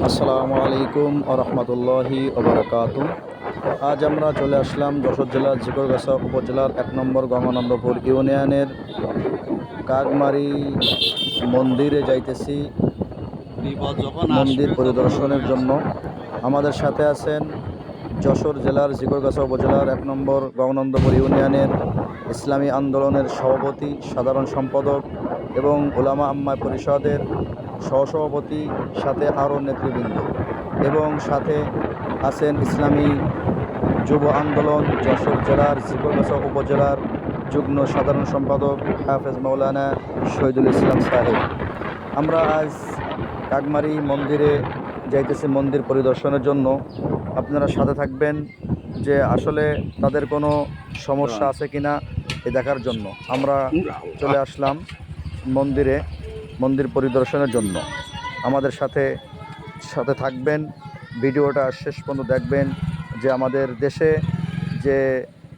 আসসালামু আলাইকুম ও রহমতুল্লাহি ওবরাকাতু। আজ আমরা চলে আসলাম যশোর জেলার ঝিকরগাছা উপজেলার ১ নম্বর গঙ্গানন্দপুর ইউনিয়নের কাকমারি মন্দিরে যাইতেছি মন্দির পরিদর্শনের জন্য। আমাদের সাথে আছেন যশোর জেলার ঝিকরগাছা উপজেলার ১ নম্বর গঙ্গানন্দপুর ইউনিয়নের ইসলামী আন্দোলনের সভাপতি, সাধারণ সম্পাদক এবং উলামা আম্মা পরিষদের সহসভাপতি, সাথে আরও নেতৃবৃন্দ, এবং সাথে আছেন ইসলামী যুব আন্দোলন যশোর জেলার ঝিকরগাছা উপজেলার যুগ্ম সাধারণ সম্পাদক হাফেজ মাওলানা শহীদুল ইসলাম সাহেব। আমরা আজ কাকমারি মন্দিরে যাইতেছি মন্দির পরিদর্শনের জন্য। আপনারা সাথে থাকবেন যে আসলে তাদের কোনো সমস্যা আছে কিনা এ দেখার জন্য আমরা চলে আসলাম মন্দির পরিদর্শনের জন্য। আমাদের সাথে থাকবেন, ভিডিওটা শেষ পর্যন্ত দেখবেন যে আমাদের দেশে যে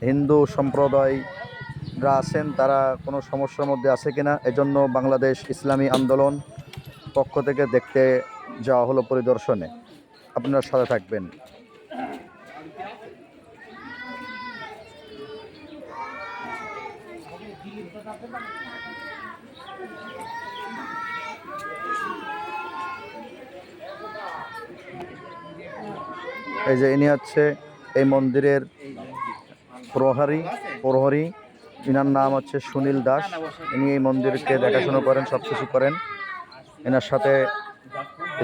হিন্দু সম্প্রদায়রা আছেন তারা কোনো সমস্যার মধ্যে আছে কিনা। এজন্য বাংলাদেশ ইসলামী আন্দোলন পক্ষ থেকে দেখতে যাওয়া হলো পরিদর্শনে। আপনারা সাথে থাকবেন। এই যে ইনি হচ্ছে এই মন্দিরের প্রহরী, ইনার নাম হচ্ছে সুনীল দাস। ইনি এই মন্দিরকে দেখাশোনা করেন, সব কিছু করেন। এনার সাথে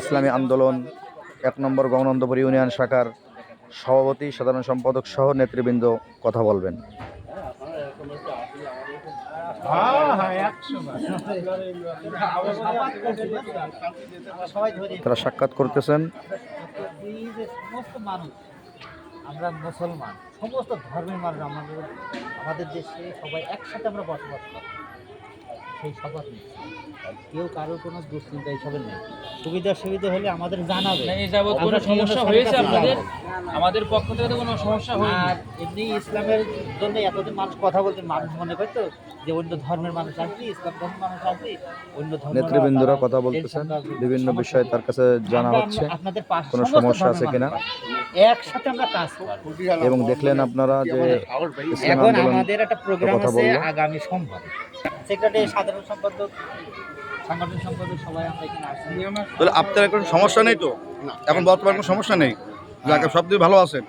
ইসলামী আন্দোলন ১ নম্বর গঙ্গানন্দপুর ইউনিয়ন শাখার সভাপতি, সাধারণ সম্পাদক সহ নেতৃবৃন্দ কথা বলবেন। তারা সাক্ষাৎ করতেছেন। আমরা মুসলমান, সমস্ত ধর্মের মানুষ আমাদের দেশে সবাই একসাথে আমরা বসবাস করি, সেই শপথ নিচ্ছি। কেউ কারোর কোনো দুশ্চিন্তা এইসবের নেই। সুবিধা হলে আমাদের জানাবে। কোনো সমস্যা হয়েছে আমাদের পক্ষ থেকে তো কোনো সমস্যা হয়নি। আর এমনি ইসলামের জন্য এতদিন মানুষ কথা বলতে মানুষ মনে করতো যে অন্য ধর্মের মানুষ আসবে, ইসলাম ধর্মের মানুষ আসবে, অন্য ধর্মের নেতৃবৃন্দরা কথা বলতেছেন, বিভিন্ন বিষয়ে তার কাছে জানা হচ্ছে আপনাদের পাশে কোনো সমস্যা আছে কিনা। একসাথে আমরা কাজ করি। এবং দেখলেন আপনারা যে এখন আমাদের একটা প্রোগ্রাম আছে আগামী সোমবার। সেক্রেটারি, সাধারণ সম্পাদক, সাংগঠনিক সম্পাদক সবাই আমরা এখানে আসছি। তাহলে আপনার কোনো সমস্যা নেই তো? এখন বর্তমানে কোনো সমস্যা নেই, যাকে সব দিকে ভালো আছেন।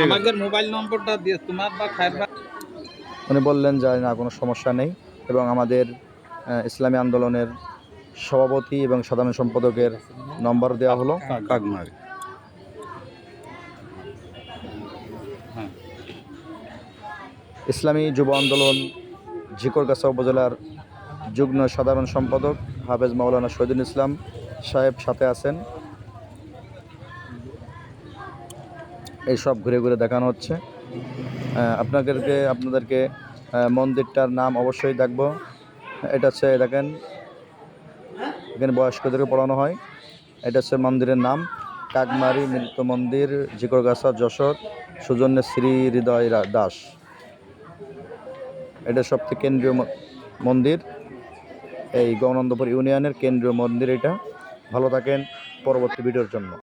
আমাদের মোবাইল নম্বরটা দিয়ে তোমার বা খায়ের ভাই উনি বললেন যে না, কোনো সমস্যা নেই, এবং আমাদের ইসলামী আন্দোলনের সভাপতি এবং সাধারণ সম্পাদকের নম্বর দেওয়া হলো। কাকমারি ইসলামী যুব আন্দোলন ঝিকরগাছা উপজেলার যুগ্ম সাধারণ সম্পাদক হাফেজ মাওলানা শহীদুল ইসলাম সাহেব সাথে আছেন। এইসব ঘুরে ঘুরে দেখানো হচ্ছে। আপনাদেরকে মন্দিরটার নাম অবশ্যই দেখব। এটা হচ্ছে, দেখেন এখানে বয়স্কদেরকে পড়ানো হয়। এটা হচ্ছে মন্দিরের নাম কাকমারি মৃত মন্দির, ঝিকরগাছা, যশোর, সৌজন্যে শ্রী হৃদয় দাস। এটা সবথেকে কেন্দ্রীয় মন্দির, এই গঙ্গানন্দপুর ইউনিয়নের কেন্দ্রীয় মন্দির এটা। ভালো থাকেন, পরবর্তী ভিডিওর জন্য।